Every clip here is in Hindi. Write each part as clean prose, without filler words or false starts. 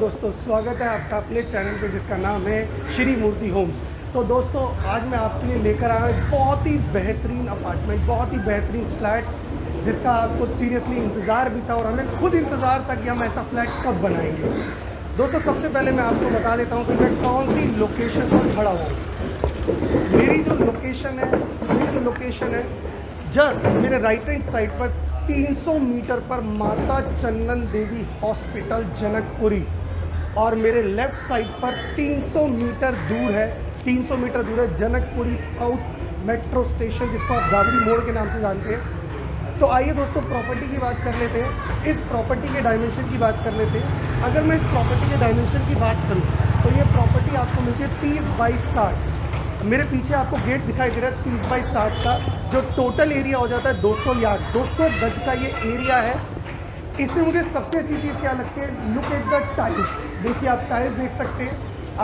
दोस्तों, स्वागत है आपका अपने चैनल पे जिसका नाम है श्री मूर्ति होम्स। तो दोस्तों, आज मैं आपके लिए लेकर आया हूँ बहुत ही बेहतरीन अपार्टमेंट, बहुत ही बेहतरीन फ्लैट जिसका आपको सीरियसली इंतज़ार भी था और हमें खुद इंतज़ार था कि हम ऐसा फ्लैट कब बनाएंगे। दोस्तों, सबसे पहले मैं आपको बता देता हूँ कि मैं कौन सी लोकेशन पर खड़ा हूँ। मेरी जो लोकेशन है जस्ट मेरे राइट हैंड साइड पर 300 मीटर पर माता चंदन देवी हॉस्पिटल जनकपुरी, और मेरे लेफ़्ट साइड पर 300 मीटर दूर है जनकपुरी साउथ मेट्रो स्टेशन, जिसको आप गाबड़ी मोड़ के नाम से जानते हैं। तो आइए दोस्तों, प्रॉपर्टी की बात कर लेते हैं, इस प्रॉपर्टी के डायमेंशन की बात कर लेते हैं। अगर मैं इस प्रॉपर्टी के डायमेंशन की बात करूँ तो ये प्रॉपर्टी आपको मिलती है 30 बाई 60। मेरे पीछे आपको गेट दिखाई दे रहा है 30 बाई 60 का, जो टोटल एरिया हो जाता है 200 यार्ड, 200 गज का ये एरिया है। इसमें मुझे सबसे अच्छी चीज़ क्या लगती है, लुक एट द टाइल्स। देखिए, आप टाइल्स देख सकते हैं,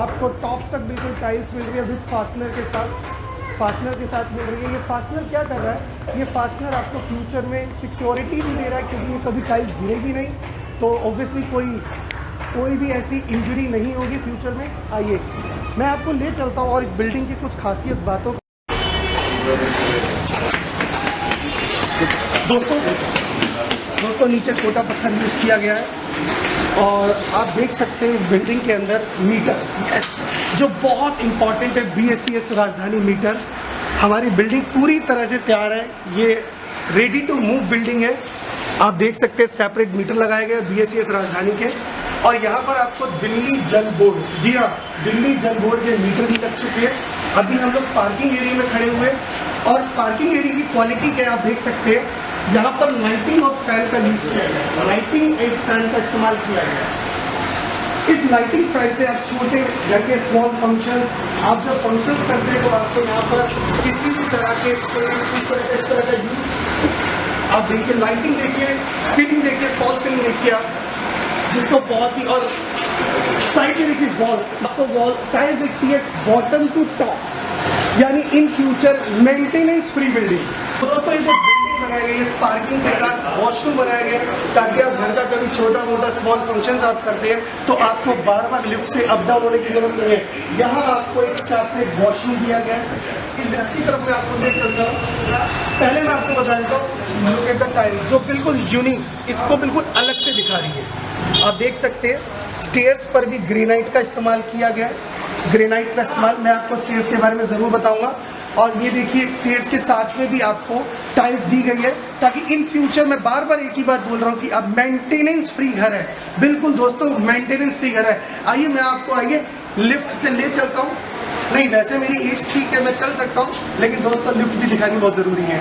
आपको टॉप तक बिल्कुल टाइल्स मिल रही है विद फास्टनर के साथ मिल रही है। ये फास्टनर क्या कर रहा है, ये फास्टनर आपको फ्यूचर में सिक्योरिटी भी दे रहा है, क्योंकि ये कभी टाइल्स गिरेगी नहीं, तो ऑब्वियसली कोई भी ऐसी इंजरी नहीं होगी फ्यूचर में। आइए मैं आपको ले चलता हूँ और इस बिल्डिंग की कुछ खासियत बातों। दोस्तों नीचे कोटा पत्थर यूज़ किया गया है और आप देख सकते हैं इस बिल्डिंग के अंदर मीटर, जो बहुत इंपॉर्टेंट है, BSES राजधानी मीटर। हमारी बिल्डिंग पूरी तरह से तैयार है, ये रेडी टू मूव बिल्डिंग है। आप देख सकते हैं सेपरेट मीटर लगाए गए BSES राजधानी के, और यहाँ पर आपको दिल्ली जल बोर्ड, जी हाँ, दिल्ली जल बोर्ड के मीटर भी लग चुके हैं। अभी हम लोग पार्किंग एरिया में खड़े हुए हैं और पार्किंग एरिया की क्वालिटी क्या आप देख सकते हैं। यहाँ पर लाइटिंग और फैन का यूज़ किया गया है, लाइटिंग एंड फैन का इस्तेमाल किया गया है। इस लाइटिंग फैन से आप छोटे या के स्मॉल फंक्शंस, आप जब फंक्शंस करते हैं तो आपको यहाँ पर किसी भी तरह के इस तरह का यूज, आप देखिए, लाइटिंग देखिए, सीलिंग देखिए, फॉल सीलिंग देखिए आप, जिसको बहुत ही, और साइड में देखिए वॉल्स, आपको वॉल टाइल्स दिखती है बॉटम टू टॉप, यानी in future maintenance free building. तो दोस्तों, ये जो बिल्डिंग बनाई गई, इस पार्किंग के साथ वॉशरूम बनाया गया, ताकि आप घर का कभी छोटा मोटा स्मॉल फंक्शंस आप करते हैं तो आपको बार बार लिफ्ट से अप डाउन होने की जरूरत नहीं है। यहाँ आपको एक सेपरेट वॉशरूम दिया गया है। इस की तरफ मैं आपको ले चलता हूँ। पहले मैं आपको बता देता हूँ, लुक एट द टाइल्स, जो बिल्कुल यूनिक, इसको बिल्कुल अलग से दिखा रही है। आप देख सकते हैं स्टेयर्स पर भी ग्रेनाइट का इस्तेमाल किया गया है। ग्रेनाइट का इस्तेमाल, मैं आपको स्टेयर्स के बारे में ज़रूर बताऊंगा। और ये देखिए, स्टेयर्स के साथ में भी आपको टाइल्स दी गई है, ताकि इन फ्यूचर, मैं बार बार एक ही बात बोल रहा हूँ कि अब मेंटेनेंस फ्री घर है। बिल्कुल दोस्तों, मेंटेनेंस फ्री घर है। आइए मैं आपको लिफ्ट से ले चलता हूँ। नहीं, वैसे मेरी एज ठीक है, मैं चल सकता हूँ, लेकिन दोस्तों लिफ्ट भी दिखानी बहुत ज़रूरी है।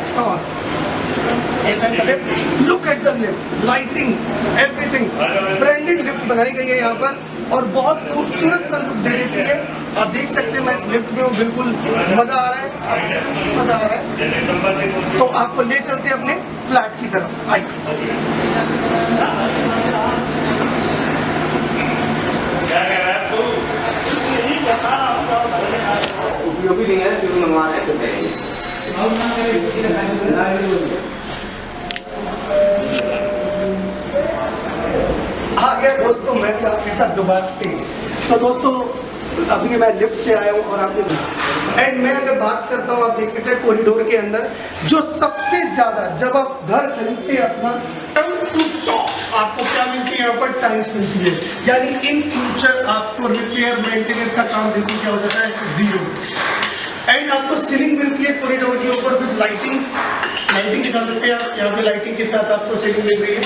Look at the lift, lighting, everything, branded lift बनाई गई है यहाँ पर और बहुत खूबसूरत सा लुक दे देती है। आप देख सकते हैं मैं इस लिफ्ट में हूँ, बिल्कुल मज़ा आ रहा है, आपसे मज़ा आ रहा है। तो आपको ले चलते हैं अपने फ्लैट की तरफ। आइए, उपयोगी नहीं है, क्योंकि मंगवा रहे हैं। आ गया दोस्तों, मैं भी आपके साथ दोबारा से। तो दोस्तों, अभी मैं लिफ्ट से आया हूँ और आपने, एंड मैं अगर बात करता हूँ, आप देख सकते हैं कॉरिडोर के अंदर जो सबसे ज़्यादा, जब आप घर खरीदते हैं अपना, आपको क्या मिलती है, यहाँ पर टाइल्स मिलती है, यानी इन फ्यूचर आपको रिपेयर मेंटेनेंस का काम बिल्कुल क्या हो जाता है, जीरो। एंड आपको सीलिंग मिलती है कॉरिडोर के ऊपर विद लाइटिंग के साथ, यहाँ पे लाइटिंग के साथ आपको सीलिंग मिल रही है।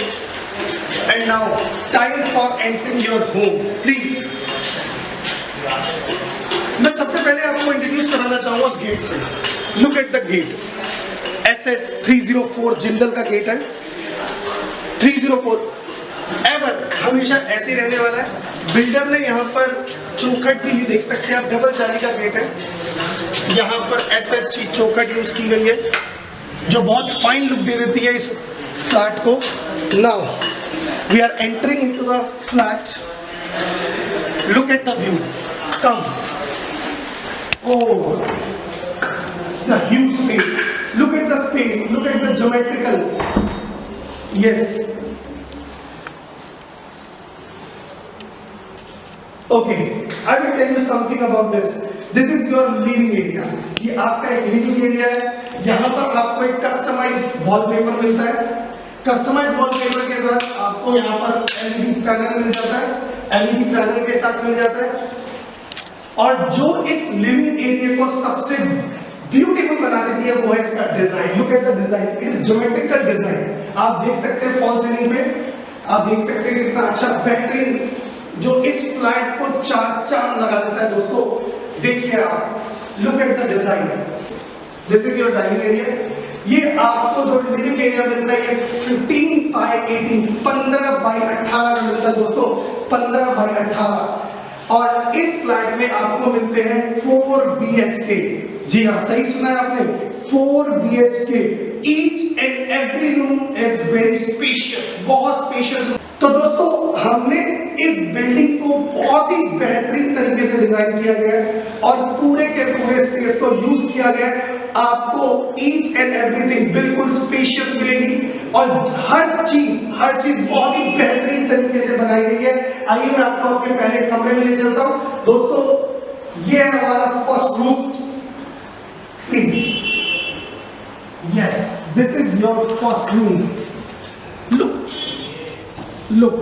And now time for entering your home, please. मैं सबसे पहले आपको इंट्रोड्यूस कराना चाहूंगा गेट से। Look at the gate, SS 304 Jindal का गेट है। 304 एवर हमेशा ऐसे ही रहने वाला है। बिल्डर ने यहाँ पर चौखट भी देख सकते हैं आप, डबल जाली का गेट है। यहाँ पर SSG चौखट यूज की गई है, जो बहुत फाइन लुक दे देती है इस फ्लैट को। Now we are entering into the flat. Look at the view, come, oh, the huge space. Look at the space, look at the geometrical, yes, okay, I will tell you something about this. This is your living area. ये आपका एक लिविंग एरिया है। यहाँ पर आपको एक कस्टमाइज्ड वॉलपेपर मिलता है। कस्टमाइज्ड वॉलपेपर के साथ आपको यहाँ पर एलईडी पैनल मिल जाता है। एलईडी पैनल के साथ मिल जाता है। और जो इस लिविंग एरिया को सबसे ब्यूटीफुल बना देती है वो है इसका design. Look at the design, it is geometrical design. आप देख सकते हैं फॉल सीलिंग पे, आप देख सकते हैं कितना अच्छा बेहतरीन जो इस फ्लैट को चार लगा देता है दोस्तों। देखिए आप, look at the design. This is your dining area. ये आपको जो लिविंग एरिया मिलता है ये 15 बाय 18, 15 बाय 18 का मिलता है दोस्तों, 15 बाय 18। और इस फ्लैट में आपको मिलते हैं 4 BHK। जी हाँ, सही सुना है आपने, 4 BHK। Each and every room is very spacious, बहुत स्पेशियस। तो दोस्तों हमने इस बिल्डिंग को बहुत ही बेहतरीन तरीके से डिजाइन किया गया है और पूरे के पूरे स्पेस को यूज किया गया है। आपको ईच एंड एवरीथिंग बिल्कुल स्पेशियस मिलेगी और हर चीज बहुत ही बेहतरीन तरीके से बनाई गई है। आइए मैं आपको अपने पहले कमरे में ले चलता हूं। दोस्तों ये है हमारा first room. Please, yes, this is your first room. Look,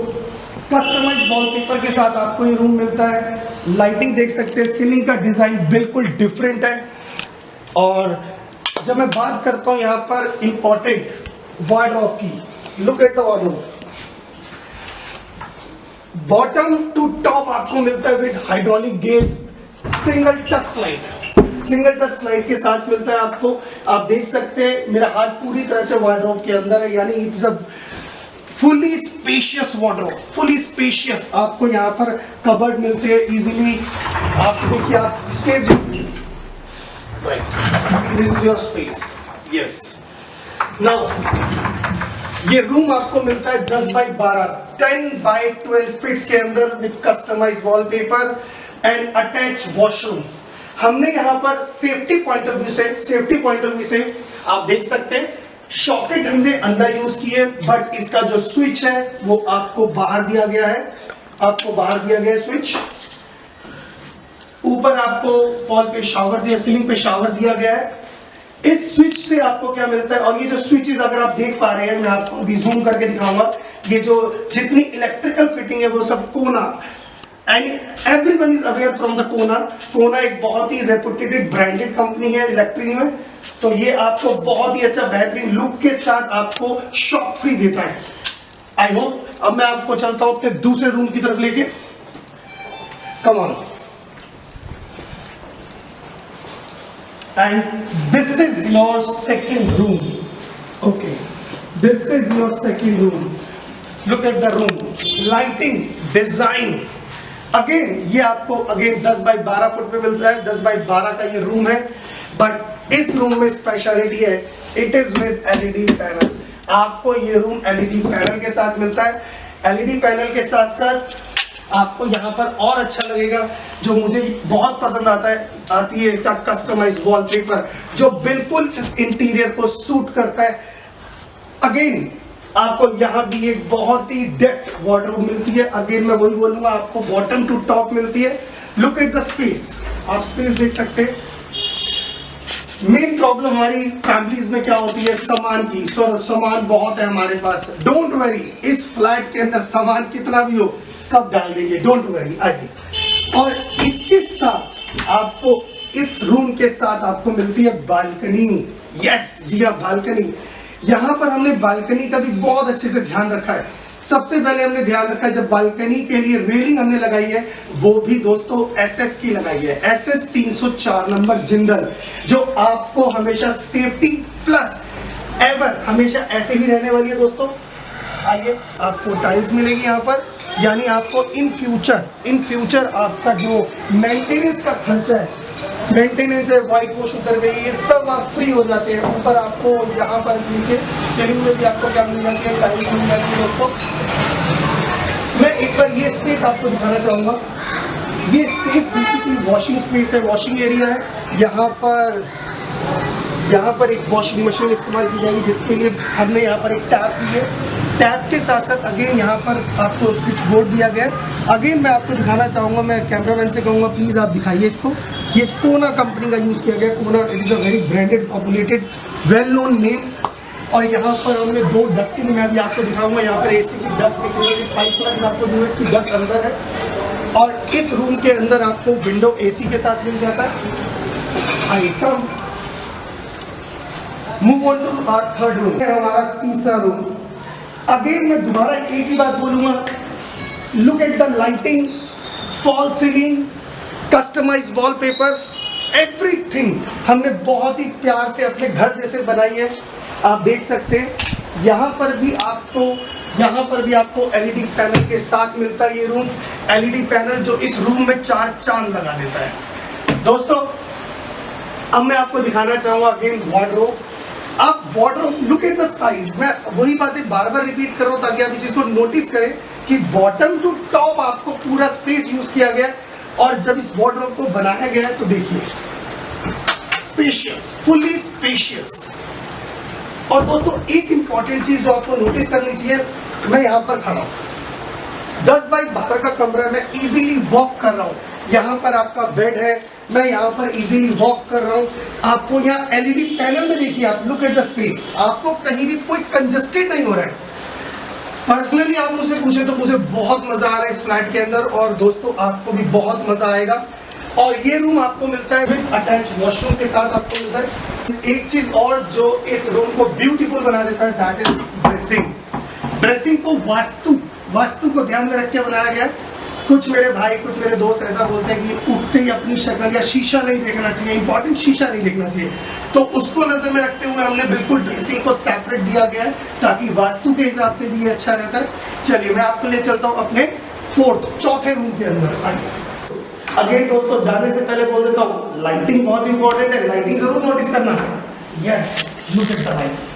customized wallpaper के साथ आपको ये रूम मिलता है। लाइटिंग देख सकते हैं, सीलिंग का डिजाइन बिल्कुल डिफरेंट है। और जब मैं बात करता हूं यहाँ पर इंपॉर्टेंट वार्डरोब की, look at the wardrobe. Bottom to top आपको मिलता है with hydraulic gate, single touch slide के साथ मिलता है आपको। आप देख सकते हैं मेरा हाथ पूरी तरह से वार्डरोब के अंदर है, यानी it's a fully spacious wardrobe, fully spacious. आपको यहाँ पर कबर्ड मिलते हैं इजीली। आप देखिए, आप स्पेस देखिए, right, this is your space. Yes, now ये रूम आपको मिलता है 10 बाय 12, 10 बाय 12 फीट्स के अंदर with customized wallpaper and attach washroom. हमने यहाँ पर सेफ्टी पॉइंट ऑफ व्यू से आप देख सकते हैं सॉकेट हमने अंदर यूज किए, बट इसका जो स्विच है वो आपको बाहर दिया गया है। स्विच ऊपर आपको वॉल पे शावर दिया, सीलिंग पे शावर दिया गया है। इस स्विच से आपको क्या मिलता है, और ये जो स्विचेस अगर आप देख पा रहे हैं, मैं आपको अभी जूम करके दिखाऊंगा। ये जो जितनी इलेक्ट्रिकल फिटिंग है वो सब कोना, and everyone is aware from the कोना। कोना एक बहुत ही रेपुटेड ब्रांडेड कंपनी है इलेक्ट्रिक में। तो ये आपको बहुत ही अच्छा बेहतरीन लुक के साथ आपको शॉक फ्री देता है। I hope. अब मैं आपको चलता हूं अपने दूसरे रूम की तरफ लेके। Come on. And this is your second room. Okay, this is your second room. Look at the room, lighting, design. Again ये आपको 10 बाय 12 फुट पे मिलता है। 10 बाय 12 का ये रूम है, बट इस रूम में स्पेशलिटी है, it is with LED panel. आपको ये रूम एलईडी पैनल के साथ मिलता है। एलईडी पैनल के साथ साथ आपको यहाँ पर और अच्छा लगेगा, जो मुझे बहुत पसंद आती है इसका कस्टमाइज्ड वॉलपेपर, जो बिल्कुल इस इंटीरियर को सूट करता है। अगेन आपको यहाँ भी एक बहुत ही डेप्थ वार्डरोब मिलती है। अगेन मैं वही बोलूंगा, आपको बॉटम टू टॉप मिलती है। लुक एट द स्पेस, आप स्पेस देख सकते हैं। मेन प्रॉब्लम हमारी फैमिलीज में क्या होती है, सामान की। सामान बहुत है हमारे पास, डोंट वरी, इस फ्लैट के अंदर सामान कितना भी हो सब डाल देंगे, डोंट वरी। आइए, और इसके साथ आपको इस रूम के साथ आपको मिलती है बालकनी। यस, जी हाँ, बालकनी। यहाँ पर हमने बालकनी का भी बहुत अच्छे से ध्यान रखा है। सबसे पहले हमने ध्यान रखा है, जब बालकनी के लिए रेलिंग हमने लगाई है, वो भी दोस्तों SS की लगाई है, SS 304 नंबर जिंदल, जो आपको हमेशा सेफ्टी प्लस एवर हमेशा ऐसे ही रहने वाली है दोस्तों। आइए, आपको टाइल्स मिलेगी यहाँ पर, यानी आपको इन फ्यूचर आपका जो मेंटेनेंस का खर्चा है, मेंटेनेंस है, व्हाइट वॉश उतर गई, ये सब आप फ्री हो जाते हैं। ऊपर आपको यहाँ पर नीचे सीलिंग में भी आपको क्या मिल जाती है, टाइल्स मिल जाती है दोस्तों। मैं एक बार ये स्पेस आपको दिखाना चाहूँगा। ये स्पेस बेसिकली वॉशिंग स्पेस है, वॉशिंग एरिया है। यहाँ यहाँ पर एक वॉशिंग मशीन इस्तेमाल की जाएगी, जिसके लिए हमने यहाँ पर एक टैप दी है। टैप के साथ साथ अगेन यहाँ पर आपको स्विच बोर्ड दिया गया है। अगेन मैं आपको दिखाना चाहूँगा, मैं कैमरामैन से कहूँगा प्लीज़ आप दिखाइए इसको। ये कोना कंपनी का यूज़ किया गया है। कोना it is a very branded, populated, well known name. और यहाँ पर हमने 2 डक्टिंग मैं भी आपको दिखाऊंगा। यहाँ पर एसी की डक्ट, पाइपलाइन आपको जो है इसकी डक्ट अंदर है। और इस रूम के अंदर आपको विंडो एसी के साथ मिल जाता है। Item move on to our third room, हमारा तीसरा रूम। अगेन मैं दोबारा एक ही बात बोलूँगा, look at the lighting, fall ceiling, customize wallpaper, everything हमने बहुत ही प्यार से अपने घर जैसे बनाई है। आप देख सकते हैं यहाँ पर भी आपको एलईडी पैनल के साथ मिलता है। ये रूम एलईडी पैनल जो इस रूम में 4 चांद लगा देता है। दोस्तों अब मैं आपको दिखाना चाहूँगा अगेन वार्डरोब। आप wardrobe look at the size, मैं वही बातें बार बार रिपीट कर रहा हूँ ताकि आप इस चीज को नोटिस करें कि बॉटम टू टॉप आपको पूरा स्पेस यूज किया गया। और जब इस वार्डरोब को बनाया गया तो देखिए स्पेशियस, फुली स्पेशियस। और दोस्तों एक इंपॉर्टेंट चीज जो आपको नोटिस करनी चाहिए, मैं यहाँ पर खड़ा हूँ, 10 बाई 12 का कमरा, मैं इजीली वॉक कर रहा हूँ। यहाँ पर आपका बेड है, मैं यहाँ पर इजीली वॉक कर रहा हूँ। आपको यहाँ एलईडी पैनल में देखिए, आप लुक एट द स्पेस, आपको कहीं भी कोई कंजस्टेड नहीं हो रहा है। पर्सनली आप मुझसे पूछे तो मुझे बहुत मजा आ रहा है इस फ्लैट के अंदर, और दोस्तों आपको भी बहुत मजा आएगा। और ये रूम आपको मिलता है विद अटैच वॉशरूम के साथ आपको मिलता है। एक चीज और जो इस रूम को ब्यूटीफुल बना देता है, दैट इज ड्रेसिंग। ड्रेसिंग को वास्तु को ध्यान में रख के बनाया गया। कुछ मेरे भाई, कुछ मेरे दोस्त ऐसा बोलते हैं कि उठते ही अपनी शक्ल या शीशा नहीं देखना चाहिए, इंपॉर्टेंट शीशा नहीं देखना चाहिए, तो उसको नजर में रखते हुए हमने बिल्कुल ड्रेसिंग को सेपरेट दिया गया है ताकि वास्तु के हिसाब से भी ये अच्छा रहता है। चलिए मैं आपको ले चलता हूँ अपने चौथे रूम के अंदर। आइए अगेन दोस्तों जाने से पहले बोल देता हूँ, लाइटिंग बहुत इंपॉर्टेंट है, लाइटिंग जरूर नोटिस करना है। Yes, look at the light.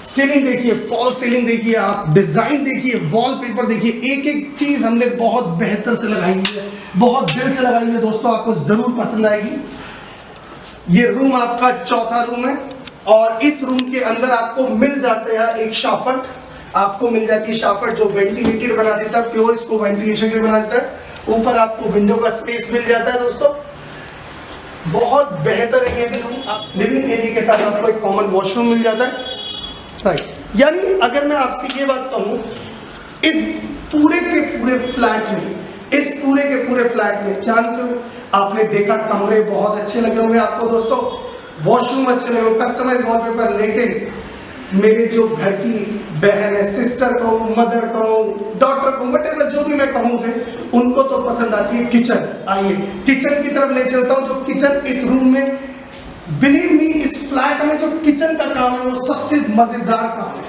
Ceiling देखिए, फॉल सीलिंग देखिए, आप डिजाइन देखिए, वॉलपेपर देखिए, एक एक चीज हमने बहुत बेहतर से लगाई है, बहुत दिल से लगाई है। दोस्तों आपको जरूर पसंद आएगी। ये रूम आपका चौथा रूम है और इस रूम के अंदर आपको मिल जाता है एक शाफट, आपको मिल जाती है शाफट जो वेंटिलेटेड बना देता है, प्योर इसको वेंटिलेशन के बना देता है। ऊपर आपको विंडो का स्पेस मिल जाता है। दोस्तों बहुत बेहतर है ये भी रूम। लिविंग एरिया के साथ आपको एक कॉमन वॉशरूम मिल जाता है, राइट। यानी अगर मैं आपसे ये बात कहूं, इस पूरे के पूरे फ्लैट में जानते हो आपने देखा कमरे बहुत अच्छे लगे होंगे आपको दोस्तों, वॉशरूम अच्छे लगे, कस्टमाइज वॉलपेपर, लेकिन मेरे जो घर की बहन है, सिस्टर को, मदर को, डॉटर को, वटेवर जो भी मैं कहूँ से, उनको तो पसंद आती है किचन। आइए किचन की तरफ ले चलता हूँ। जो किचन इस रूम में, बिलीव मी, इस फ्लैट में जो किचन का काम है वो सबसे मजेदार काम है।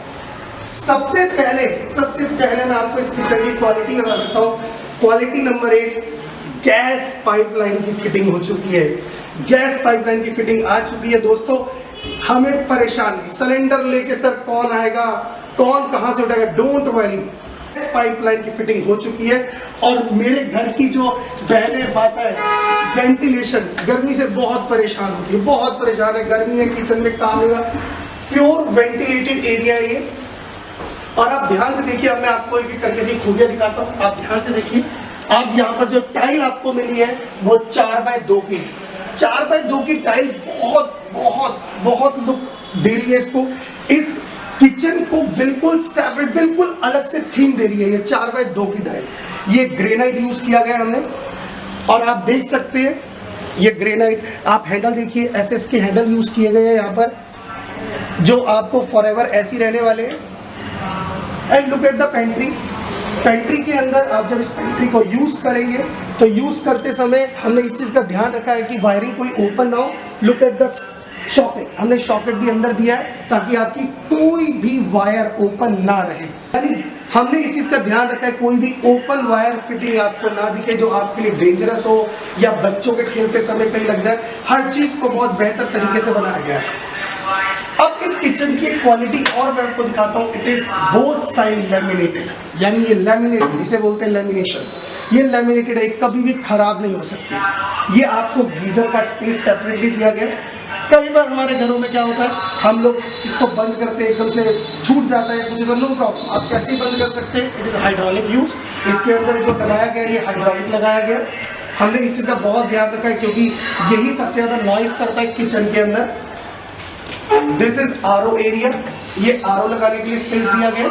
सबसे पहले मैं आपको इस किचन की क्वालिटी बता सकता हूँ। क्वालिटी नंबर 1, गैस पाइपलाइन की फिटिंग हो चुकी है। गैस पाइपलाइन की फिटिंग आ चुकी है दोस्तों। हमें परेशानी, सिलेंडर लेके सर कौन आएगा, कौन कहां से उठाएगा, डोंट वरी, पाइपलाइन की फिटिंग हो चुकी है। और मेरे घर की जो बहनें माता है, वेंटिलेशन, गर्मी से बहुत परेशान होती है, बहुत परेशान है, गर्मी है, किचन में काम होगा, प्योर वेंटिलेटेड एरिया है ये। और आप ध्यान से देखिए, अब मैं आपको एक एक करके सी खूबियां दिखाता हूँ। आप ध्यान से देखिए, आप यहाँ पर जो टाइल आपको मिली है वो 4x2 की 4x2 की टाइल बहुत बहुत बहुत लुक दे रही है इसको। इस किचन को बिल्कुल सेपरेट, बिल्कुल अलग से थीम दे रही है ये 4x2 की टाइल। ये ग्रेनाइट यूज किया गया हमने, और आप देख सकते हैं ये ग्रेनाइट। आप हैंडल देखिए, एसएस के हैंडल यूज किए गए हैं यहाँ पर, जो आपको फॉरएवर ऐसी रहने वाले हैं। And look at the pantry के अंदर आप जब इस पेंट्री को यूज करेंगे तो यूज करते समय हमने इस चीज का ध्यान रखा है कि वायरिंग कोई ओपन ना हो। लुक एट द सॉकेट, हमने सॉकेट भी अंदर दिया है ताकि आपकी कोई भी वायर ओपन ना रहे। यानी हमने इस चीज का ध्यान रखा है कोई भी ओपन वायर फिटिंग आपको ना दिखे जो आपके लिए डेंजरस हो या बच्चों के खेलते समय कहीं लग जाए। हर चीज को बहुत बेहतर तरीके से बनाया गया है। अब इस किचन की क्वालिटी और मैं आपको दिखाता हूँ। It is both side laminated, यानी ये लैमिनेटेड, जिसे बोलते हैं लैमिनेशंस, ये लैमिनेटेड है, कभी भी खराब नहीं हो सकती। ये आपको गीजर का स्पेस सेपरेटली दिया गया। कई बार हमारे घरों में क्या होता है, हम लोग इसको बंद करते हैं, एकदम से छूट जाता है या कुछ, नो प्रॉब्लम, आप कैसे ही बंद कर सकते हैं। It is hydraulic use. इसके अंदर जो लगाया गया है ये हाइड्रोलिक लगाया गया। हमने इस चीज़ का बहुत ध्यान रखा है क्योंकि यही सबसे ज़्यादा नॉइस करता है किचन के अंदर। This is RO area. ये आरओ लगाने के लिए स्पेस दिया गया,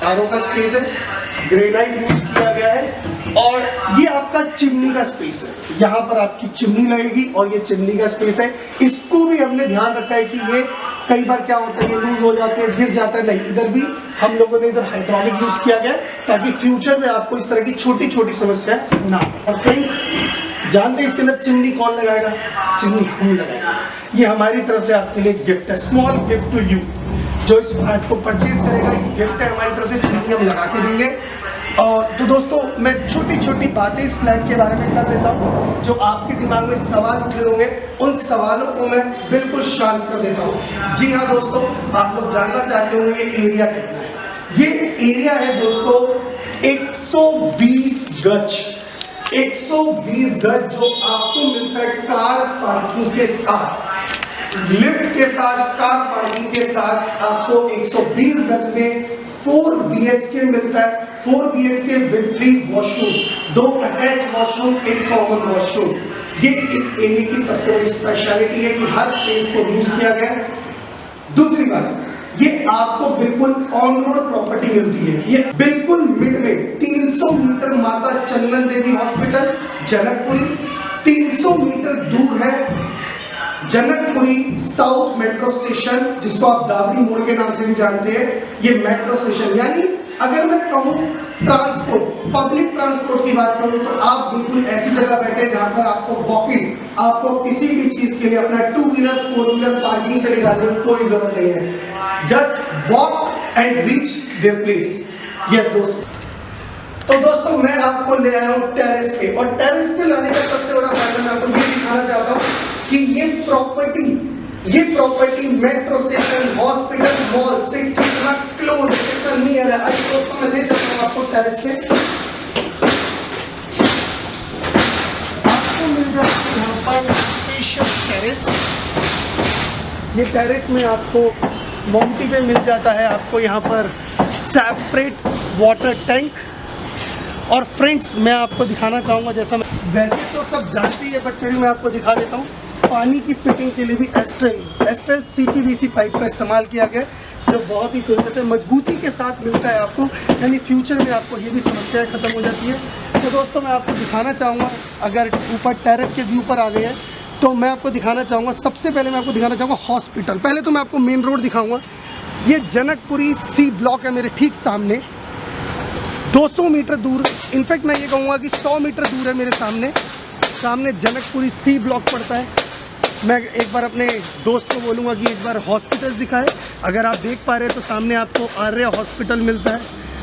आरओ का स्पेस है, ग्रेनाइट यूज किया गया है। और ये आपका चिमनी का स्पेस है, यहाँ पर आपकी चिमनी लगेगी और ये चिमनी का स्पेस है। इसको भी हमने ध्यान रखा है कि ये कई बार क्या होता है, ये लूज हो जाते हैं, गिर जाता है, नहीं, इधर भी हम लोगों ने इधर हाइड्रोलिक यूज किया गया ताकि फ्यूचर में आपको इस तरह की छोटी छोटी समस्या ना हो। और फ्रेंड्स, जानते हैं इसके अंदर चिमनी कौन लगाएगा? चिमनी हम लगाएंगे। ये हमारी तरफ से आपके लिए गिफ्ट है, स्मॉल गिफ्ट टू यू। जो इस फ्लैट को परचेज करेगा, ये गिफ्ट है हमारी तरफ से, चिमनी हम लगा के देंगे। और तो दोस्तों, मैं छोटी छोटी बातें इस फ्लैट के बारे में कर देता हूँ। जो आपके दिमाग में सवाल उठ रहे होंगे, उन सवालों को मैं बिल्कुल शांत कर देता हूँ। जी हाँ दोस्तों, आप लोग जानना चाहते होंगे ये एरिया कितना है। ये एरिया है दोस्तों 120 गज। 120 गज जो आपको मिलता है कार पार्किंग के साथ, लिफ्ट के साथ, कार पार्किंग के साथ आपको 120 गज में 4 BHK मिलता है। 4 BHK with 3 washroom, 2 attach washroom, 1 common washroom. ये इस एरिया की सबसे बड़ी स्पेशलिटी है कि हर स्पेस को यूज किया गया है। दूसरी बात, ये आपको बिल्कुल ऑन रोड प्रॉपर्टी मिलती है। ये बिल्कुल मिड में 300 मीटर माता चंदन देवी हॉस्पिटल जनकपुरी, 300 मीटर दूर है जनकपुरी साउथ मेट्रो स्टेशन, जिसको आप दाबरी मोड़ के नाम से भी जानते हैं। ये मेट्रो स्टेशन, यानी अगर मैं कहूँ ट्रांसपोर्ट, पब्लिक ट्रांसपोर्ट की बात करूँ तो आप बिल्कुल ऐसी जगह बैठे जहां पर आपको वॉकिंग, आपको किसी भी चीज के लिए अपना 2 व्हीलर 4 व्हीलर पार्किंग से निकालने की कोई जरूरत नहीं है। Just walk and reach their place. Yes दोस्तों, तो दोस्तों मैं आपको ले आया हूँ टेरेस पे, और टेरेस पे लाने का सबसे बड़ा फायदा मैं आपको ये दिखाना चाहता हूँ कि ये property metro station, hospital, mall से कितना क्लोज है, कितना नियर है। आज दोस्तों मैं ले चलता हूँ आपको टेरेस पे। आपको मिल जाएगा यहाँ पर स्पेशियस टेरेस। ये टेरेस में आपको मोमटी पे मिल जाता है, आपको यहाँ पर सेपरेट वाटर टैंक। और फ्रेंड्स, मैं आपको दिखाना चाहूँगा, जैसा मैं वैसे तो सब जानती है बट फिर भी मैं आपको दिखा देता हूँ, पानी की फिटिंग के लिए भी एस्ट्रेल CPVC पाइप का इस्तेमाल किया गया, जो बहुत ही फेमस है, मजबूती के साथ मिलता है आपको, यानी फ्यूचर में आपको ये भी समस्याएं खत्म हो जाती है। तो दोस्तों मैं आपको दिखाना चाहूँगा, अगर ऊपर टेरेस के व्यू पर आ गए हैं तो मैं आपको दिखाना चाहूँगा, सबसे पहले मैं आपको दिखाना चाहूँगा हॉस्पिटल। पहले तो मैं आपको मेन रोड दिखाऊँगा। ये जनकपुरी C ब्लॉक है मेरे ठीक सामने, 200 मीटर दूर, इनफैक्ट मैं ये कहूँगा कि 100 मीटर दूर है मेरे सामने जनकपुरी C ब्लॉक पड़ता है। मैं एक बार अपने दोस्त को बोलूँगा कि एक बार हॉस्पिटल दिखाए। अगर आप देख पा रहे हैं तो सामने आपको आर्य हॉस्पिटल मिलता है,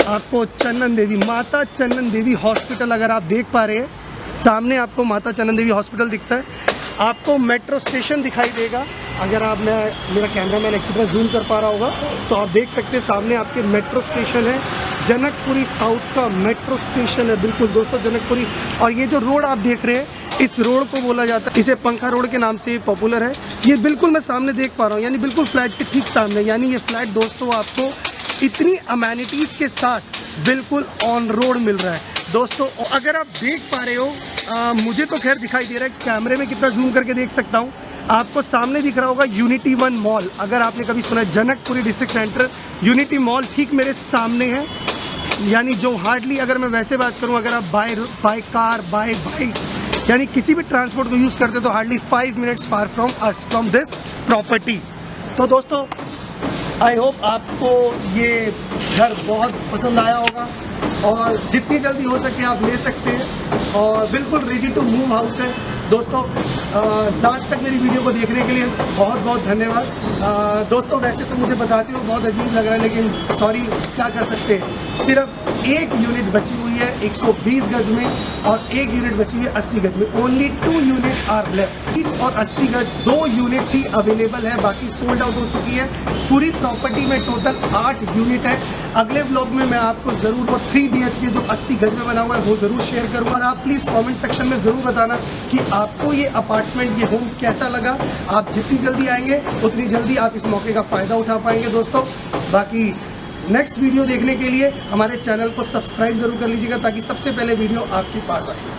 आपको चंदन देवी, माता चंदन देवी हॉस्पिटल, अगर आप देख पा रहे हैं सामने आपको माता चंदन देवी हॉस्पिटल दिखता है। आपको मेट्रो स्टेशन दिखाई देगा, अगर आप मेरा कैमरामैन अच्छी तरह जूम कर पा रहा होगा तो आप देख सकते हैं सामने आपके मेट्रो स्टेशन है, जनकपुरी साउथ का मेट्रो स्टेशन है, बिल्कुल दोस्तों जनकपुरी। और ये जो रोड आप देख रहे हैं, इस रोड को बोला जाता है, इसे पंखा रोड के नाम से पॉपुलर है। ये बिल्कुल मैं सामने देख पा रहा हूँ, यानी बिल्कुल फ्लैट के ठीक सामने, यानी ये फ्लैट दोस्तों आपको इतनी अमेनिटीज़ के साथ बिल्कुल ऑन रोड मिल रहा है। दोस्तों अगर आप देख पा रहे हो, मुझे तो खैर दिखाई दे रहा है, कैमरे में कितना जूम करके देख सकता हूँ, आपको सामने दिख रहा होगा यूनिटी 1 मॉल। अगर आपने कभी सुना है Janakpuri district centre, unity mall ठीक मेरे सामने है। यानी जो हार्डली, अगर मैं वैसे बात करूं, अगर आप बाय कार, बाय बाइक, यानी किसी भी ट्रांसपोर्ट को यूज़ करते हो तो hardly 5 minutes far from us, from this property. तो दोस्तों आई होप आपको ये घर बहुत पसंद आया होगा, और जितनी जल्दी हो सके आप ले सकते हैं, और बिल्कुल रेडी टू मूव हाउस है। दोस्तों लास्ट तक मेरी वीडियो को देखने के लिए बहुत बहुत धन्यवाद। दोस्तों वैसे तो मुझे बताते हो बहुत अजीब लग रहा है, लेकिन सॉरी, क्या कर सकते हैं। सिर्फ एक यूनिट बची हुई है 120 गज में, और एक यूनिट बची हुई है 80 गज में। Only 2 units are left. 30 और 80 गज 2 यूनिट्स ही अवेलेबल है, बाकी सोल्ड आउट हो चुकी है। पूरी प्रॉपर्टी में टोटल 8 यूनिट है। अगले ब्लॉग में मैं आपको ज़रूर वो 3 BHK जो 80 गज में बना हुआ है वो ज़रूर शेयर करूँगा। और आप प्लीज़ कमेंट सेक्शन में ज़रूर बताना कि आपको ये अपार्टमेंट अपार्टमेंट, ये होम कैसा लगा। आप जितनी जल्दी आएंगे उतनी जल्दी आप इस मौके का फ़ायदा उठा पाएंगे दोस्तों। बाकी नेक्स्ट वीडियो देखने के लिए हमारे चैनल को सब्सक्राइब ज़रूर कर लीजिएगा ताकि सबसे पहले वीडियो आपके पास आए।